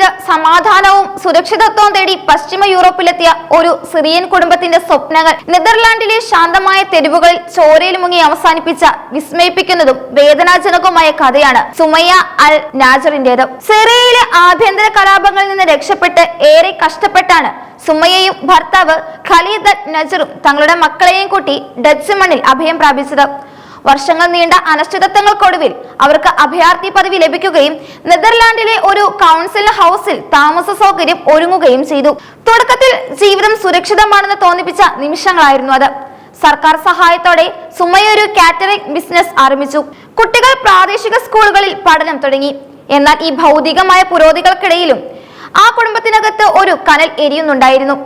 ചെയ്ത് സമാധാനവും സുരക്ഷിതത്വവും തേടി പശ്ചിമ യൂറോപ്പിലെത്തിയ ഒരു സിറിയൻ കുടുംബത്തിന്റെ സ്വപ്നങ്ങൾ നെതർലാൻഡിലെ ശാന്തമായ തെരുവുകളിൽ ചോരയിൽ മുങ്ങി അവസാനിപ്പിച്ച വിസ്മയിപ്പിക്കുന്നതും വേദനാജനകവുമായ കഥയാണ് സുമയ്യ അൽ നാജറിന്റേത്. സിറിയയിലെ ആഭ്യന്തര കലാപങ്ങളിൽ നിന്ന് രക്ഷപ്പെട്ട് ഏറെ കഷ്ടപ്പെട്ടാണ് സുമയ്യയും ഭർത്താവ് ഖലീദ് അൽ നജറും തങ്ങളുടെ മക്കളെയും കൂട്ടി ഡച്ച് മണ്ണിൽ അഭയം പ്രാപിച്ചത്. വർഷങ്ങൾ നീണ്ട അനിശ്ചിതത്വങ്ങൾക്കൊടുവിൽ അവർക്ക് അഭയാർത്ഥി പദവി ലഭിക്കുകയും നെതർലാൻഡിലെ ഒരു കൗൺസിൽ ഹൗസിൽ താമസ സൗകര്യം ഒരുങ്ങുകയും ചെയ്തു. തുടക്കത്തിൽ ജീവിതം സുരക്ഷിതമാണെന്ന് തോന്നിപ്പിച്ച നിമിഷങ്ങളായിരുന്നു അത്. സർക്കാർ സഹായത്തോടെ സുമയ്യ ഒരു കാറ്ററിംഗ് ബിസിനസ് ആരംഭിച്ചു. കുട്ടികൾ പ്രാദേശിക സ്കൂളുകളിൽ പഠനം തുടങ്ങി. എന്നാൽ ഈ ഭൗതികമായ പുരോഗതികൾക്കിടയിലും ആ കുടുംബത്തിനകത്ത് ഒരു കനൽ എരിയുന്നുണ്ടായിരുന്നു.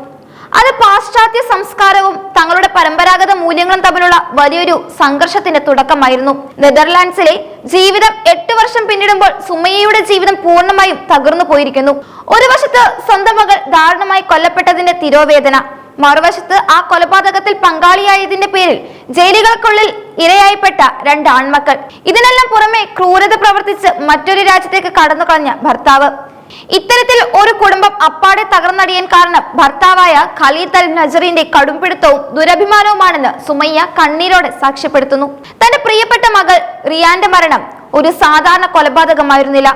അത് പാശ്ചാത്യ സംസ്കാരവും തങ്ങളുടെ പരമ്പരാഗത മൂല്യങ്ങളും തമ്മിലുള്ള വലിയൊരു സംഘർഷത്തിന്റെ തുടക്കമായിരുന്നു. നെതർലാൻഡ്സിലെ ജീവിതം 8 വർഷം പിന്നിടുമ്പോൾ സുമയ്യയുടെ ജീവിതം പൂർണ്ണമായും തകർന്നു പോയിരിക്കുന്നു. ഒരു വശത്ത് സ്വന്തം മകൾ ദാരുണമായി കൊല്ലപ്പെട്ടതിന്റെ തിരോവേദന, മറുവശത്ത് ആ കൊലപാതകത്തിൽ പങ്കാളിയായതിന്റെ പേരിൽ ജയിലുകൾക്കുള്ളിൽ ഇരയായിപ്പെട്ട 2 ആൺമക്കൾ. ഇതിനെല്ലാം പുറമെ ക്രൂരത പ്രവർത്തിച്ച് മറ്റൊരു രാജ്യത്തേക്ക് കടന്നു കളഞ്ഞ ഭർത്താവ്. ഇത്തരത്തിൽ ഒരു കുടുംബം അപ്പാടെ തകർന്നടിയാൻ കാരണം ഭർത്താവായ ഖലീദ് അൽ നജറിന്റെ കടുംപിടുത്തവും ദുരഭിമാനവുമാണെന്ന് സുമയ്യ കണ്ണീരോടെ സാക്ഷ്യപ്പെടുത്തുന്നു. തന്റെ പ്രിയപ്പെട്ട മകൾ റിയാന്റെ മരണം ഒരു സാധാരണ കൊലപാതകമായിരുന്നില്ല,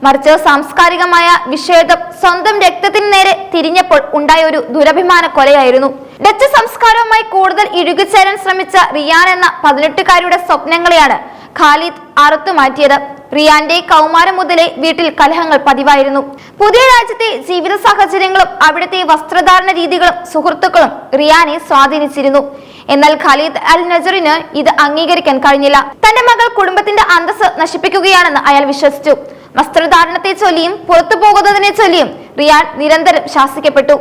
മറിച്ച് സാംസ്കാരികമായ വിഷേദം സ്വന്തം രക്തത്തിന് നേരെ തിരിഞ്ഞപ്പോൾ ഉണ്ടായ ഒരു ദുരഭിമാന കൊലയായിരുന്നു. ഡച്ച് സംസ്കാരവുമായി കൂടുതൽ ഇഴുകിച്ചേരാൻ ശ്രമിച്ച റിയാൻ എന്ന 18-കാരിയുടെ സ്വപ്നങ്ങളെയാണ് ഖാലിദ് അറുത്തുമാറ്റിയത്. റിയാന്റെ കൗമാരം മുതലേ വീട്ടിൽ കലഹങ്ങൾ പതിവായിരുന്നു. പുതിയ രാജ്യത്തെ ജീവിത സാഹചര്യങ്ങളും അവിടുത്തെ വസ്ത്രധാരണ രീതികളും സുഹൃത്തുക്കളും റിയാനെ സ്വാധീനിച്ചിരുന്നു. എന്നാൽ ഖലീദ് അൽ നജറിന് ഇത് അംഗീകരിക്കാൻ കഴിഞ്ഞില്ല. തന്റെ മകൾ കുടുംബത്തിന്റെ അന്തസ്സ് നശിപ്പിക്കുകയാണെന്ന് അയാൾ വിശ്വസിച്ചു. വസ്ത്രധാരണത്തെ ചൊല്ലിയും പുറത്തു പോകുന്നതിനെ ചൊല്ലിയും റിയാൻ നിരന്തരം ശാസിക്കപ്പെട്ടു.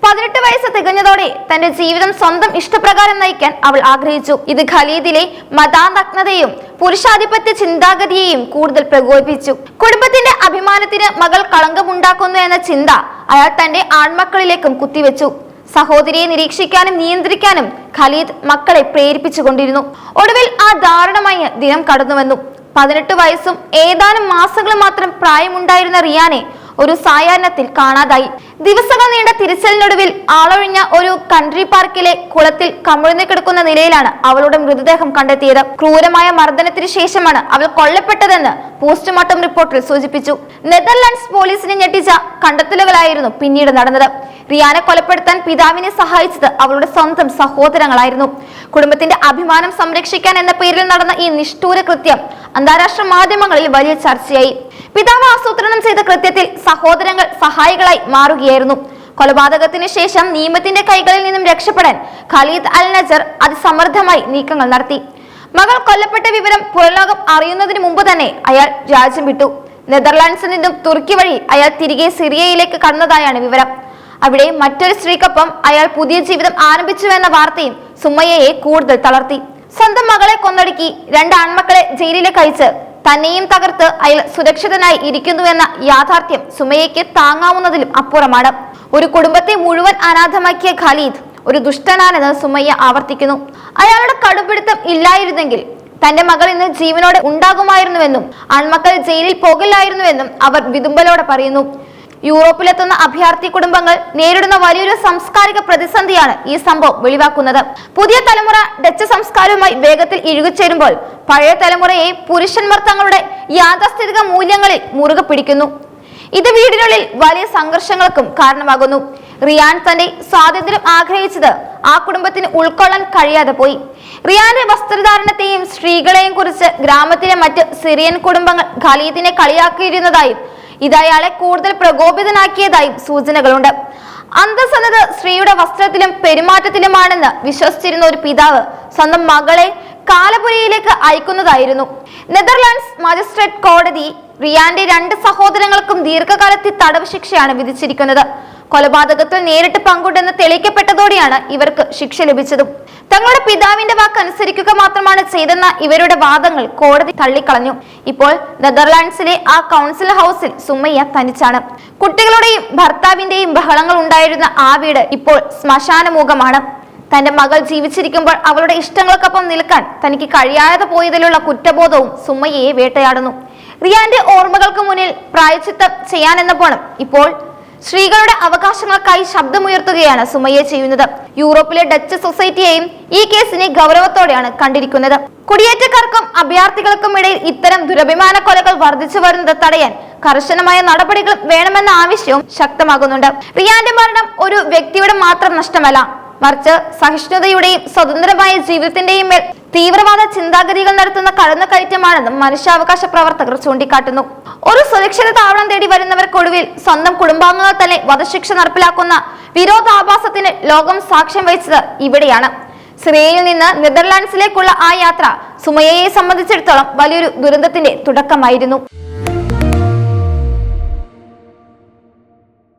18 വയസ്സ് തികഞ്ഞതോടെ തന്റെ ജീവിതം സ്വന്തം ഇഷ്ടപ്രകാരം നയിക്കാൻ അവൾ ആഗ്രഹിച്ചു. ഇത് ഖലീദിലെ മതാനഗ്നതയും പുരുഷാധിപത്യ ചിന്താഗതിയെയും കൂടുതൽ പ്രകോപിപ്പിച്ചു. കുടുംബത്തിന്റെ അഭിമാനത്തിന് മകൾ കളങ്കമുണ്ടാക്കുന്നു എന്ന ചിന്ത അയാൾ തന്റെ ആൺമക്കളിലേക്കും കുത്തിവെച്ചു. സഹോദരിയെ നിരീക്ഷിക്കാനും നിയന്ത്രിക്കാനും ഖലീദ് മക്കളെ പ്രേരിപ്പിച്ചുകൊണ്ടിരുന്നു. ഒടുവിൽ ആ ദാരുണമായ ദിനം കടന്നുവന്നു. 18 വയസ്സും ഏതാനും മാസങ്ങളും മാത്രം പ്രായമുണ്ടായിരുന്ന റിയാനെ ഒരു സായാഹ്നത്തിൽ കാണാതായി. ദിവസങ്ങൾ നീണ്ട തിരച്ചിലിനൊടുവിൽ ആളൊഴിഞ്ഞ ഒരു കൺട്രി പാർക്കിലെ കുളത്തിൽ കമിഴ്ന്നു കിടക്കുന്ന നിലയിലാണ് അവളുടെ മൃതദേഹം കണ്ടെത്തിയത്. ക്രൂരമായ മർദ്ദനത്തിന് ശേഷമാണ് അവൾ കൊല്ലപ്പെട്ടതെന്ന് പോസ്റ്റ്മോർട്ടം റിപ്പോർട്ടിൽ സൂചിപ്പിച്ചു. നെതർലാൻഡ്സ് പോലീസിനെ ഞെട്ടിച്ച കണ്ടെത്തലുകളായിരുന്നു പിന്നീട് നടന്നത്. റിയാനെ കൊലപ്പെടുത്താൻ പിതാവിനെ സഹായിച്ചത് അവളുടെ സ്വന്തം സഹോദരങ്ങളായിരുന്നു. കുടുംബത്തിന്റെ അഭിമാനം സംരക്ഷിക്കാൻ എന്ന പേരിൽ നടന്ന ഈ നിഷ്ഠൂര കൃത്യം അന്താരാഷ്ട്ര മാധ്യമങ്ങളിൽ വലിയ ചർച്ചയായി. പിതാവ് ആസൂത്രണം ചെയ്ത കൃത്യത്തിൽ സഹോദരങ്ങൾ സഹായികളായി മാറുകയായിരുന്നു. കൊലപാതകത്തിന് ശേഷം നിയമത്തിന്റെ കൈകളിൽ നിന്നും രക്ഷപ്പെടാൻ ഖലീദ് അൽ നജർ അതിസമർത്ഥമായി നീക്കങ്ങൾ നടത്തി. മകൾ കൊല്ലപ്പെട്ട വിവരം പുറലോകം അറിയുന്നതിന് മുമ്പ് തന്നെ അയാൾ രാജ്യം വിട്ടു. നെതർലാൻഡ്സിൽ നിന്നും തുർക്കി വഴി അയാൾ തിരികെ സിറിയയിലേക്ക് കടന്നതായാണ് വിവരം. അവിടെ മറ്റൊരു സ്ത്രീക്കൊപ്പം അയാൾ പുതിയ ജീവിതം ആരംഭിച്ചുവെന്ന വാർത്തയും സുമയ്യയെ കൂടുതൽ തളർത്തി. സ്വന്തം മകളെ കൊന്നൊടുക്കി 2 ആൺമക്കളെ ജയിലിലേക്ക് അയച്ച് തന്നെയും തകർത്ത് അയാൾ സുരക്ഷിതനായി ഇരിക്കുന്നുവെന്ന യാഥാർത്ഥ്യം സുമയ്യയ്ക്ക് താങ്ങാവുന്നതിലും അപ്പുറമാണ്. ഒരു കുടുംബത്തെ മുഴുവൻ അനാഥമാക്കിയ ഖലീദ് ഒരു ദുഷ്ടനാണെന്ന് സുമയ്യ ആവർത്തിക്കുന്നു. അയാളുടെ കടുപിടുത്തം ഇല്ലായിരുന്നെങ്കിൽ തന്റെ മകൾ ഇന്ന് ജീവനോടെ ഉണ്ടാകുമായിരുന്നുവെന്നും ആൺമക്കൾ ജയിലിൽ പോകില്ലായിരുന്നുവെന്നും അവർ വിതുമ്പലോടെ പറയുന്നു. യൂറോപ്പിലെത്തുന്ന അഭയാർത്ഥി കുടുംബങ്ങൾ നേരിടുന്ന വലിയൊരു സാംസ്കാരിക പ്രതിസന്ധിയാണ് ഈ സംഭവം വെളിവാക്കുന്നത്. പുതിയ തലമുറ ഡച്ച് സംസ്കാരവുമായി വേഗത്തിൽ ഇഴുകിച്ചേരുമ്പോൾ പഴയ തലമുറയെ പുരുഷന്മാർ തങ്ങളുടെ യാഥാസ്ഥിതിക മൂല്യങ്ങളിൽ മുറുകെ പിടിക്കുന്നു. ഇത് വീടിനുള്ളിൽ വലിയ സംഘർഷങ്ങൾക്കും കാരണമാകുന്നു. റിയാൻ തന്റെ സ്വാതന്ത്ര്യം ആഗ്രഹിച്ചത് ആ കുടുംബത്തിന് ഉൾക്കൊള്ളാൻ കഴിയാതെ പോയി. റിയാന്റെ വസ്ത്രധാരണത്തെയും സ്ത്രീകളെയും കുറിച്ച് ഗ്രാമത്തിലെ മറ്റ് സിറിയൻ കുടുംബങ്ങൾ ഖലീദിനെ കളിയാക്കിയിരുന്നതായും ഇത് അയാളെ കൂടുതൽ പ്രകോപിതനാക്കിയതായും സൂചനകളുണ്ട്. അന്തസ് എന്നത് സ്ത്രീയുടെ വസ്ത്രത്തിലും പെരുമാറ്റത്തിലുമാണെന്ന് വിശ്വസിച്ചിരുന്ന ഒരു പിതാവ് സ്വന്തം മകളെ കാലപുരയിലേക്ക് അയക്കുന്നതായിരുന്നു. നെതർലാൻഡ്സ് മജിസ്ട്രേറ്റ് കോടതി റിയാന്റെ 2 സഹോദരങ്ങൾക്കും ദീർഘകാലത്തെ തടവ് ശിക്ഷയാണ് വിധിച്ചിരിക്കുന്നത്. കൊലപാതകത്തിൽ നേരിട്ട് പങ്കുണ്ടെന്ന് തെളിയിക്കപ്പെട്ടതോടെയാണ് ഇവർക്ക് ശിക്ഷ ലഭിച്ചതും. തങ്ങളുടെ പിതാവിന്റെ വാക്ക് അനുസരിക്കുക മാത്രമാണ് ചെയ്തെന്ന ഇവരുടെ വാദങ്ങൾ കോടതി തള്ളിക്കളഞ്ഞു. ഇപ്പോൾ നെതർലാൻഡ്സിലെ ആ കൗൺസിൽ ഹൗസിൽ സുമയ്യ തനിച്ചാണ്. കുട്ടികളുടെയും ഭർത്താവിന്റെയും ബഹളങ്ങൾ ഉണ്ടായിരുന്ന ആ വീട് ഇപ്പോൾ ശ്മശാനമുഖമാണ്. തന്റെ മകൾ ജീവിച്ചിരിക്കുമ്പോൾ അവളുടെ ഇഷ്ടങ്ങൾക്കൊപ്പം നിൽക്കാൻ തനിക്ക് കഴിയാതെ പോയതിലുള്ള കുറ്റബോധവും സുമയ്യയെ വേട്ടയാടുന്നു. റിയാന്റെ ഓർമ്മകൾക്ക് മുന്നിൽ പ്രായശ്ചിത്തം ചെയ്യാനെന്ന പോണം ഇപ്പോൾ സ്ത്രീകളുടെ അവകാശങ്ങൾക്കായി ശബ്ദമുയർത്തുകയാണ് സുമയ്യ ചെയ്യുന്നത്. യൂറോപ്പിലെ ഡച്ച് സൊസൈറ്റിയെയും ഈ കേസിനെ ഗൗരവത്തോടെയാണ് കണ്ടിരിക്കുന്നത്. കുടിയേറ്റക്കാർക്കും അഭയാർത്ഥികൾക്കും ഇടയിൽ ഇത്തരം ദുരഭിമാന കൊലകൾ വർദ്ധിച്ചു വരുന്നത് തടയാൻ കർശനമായ നടപടികൾ വേണമെന്ന ആവശ്യവും ശക്തമാകുന്നുണ്ട്. റിയാന്റെ മരണം ഒരു വ്യക്തിയുടെ മാത്രം നഷ്ടമല്ല, മറിച്ച് സഹിഷ്ണുതയുടെയും സ്വതന്ത്രമായ ജീവിതത്തിന്റെയും മേൽ തീവ്രവാദ ചിന്താഗതികൾ നടത്തുന്ന കടന്നുകയറ്റമാണെന്നും മനുഷ്യാവകാശ പ്രവർത്തകർ ചൂണ്ടിക്കാട്ടുന്നു. ഒരു സുരക്ഷിത താവളം തേടി വരുന്നവർക്കൊടുവിൽ സ്വന്തം കുടുംബാംഗങ്ങൾ തന്നെ വധശിക്ഷ നടപ്പിലാക്കുന്ന വിരോധാഭാസത്തിന് ലോകം സാക്ഷ്യം വഹിച്ചത് ഇവിടെയാണ്. സിറിയയിൽ നിന്ന് നെതർലാൻഡ്സിലേക്കുള്ള ആ യാത്ര സുമയ്യയെ സംബന്ധിച്ചിടത്തോളം വലിയൊരു ദുരന്തത്തിന്റെ തുടക്കമായിരുന്നു.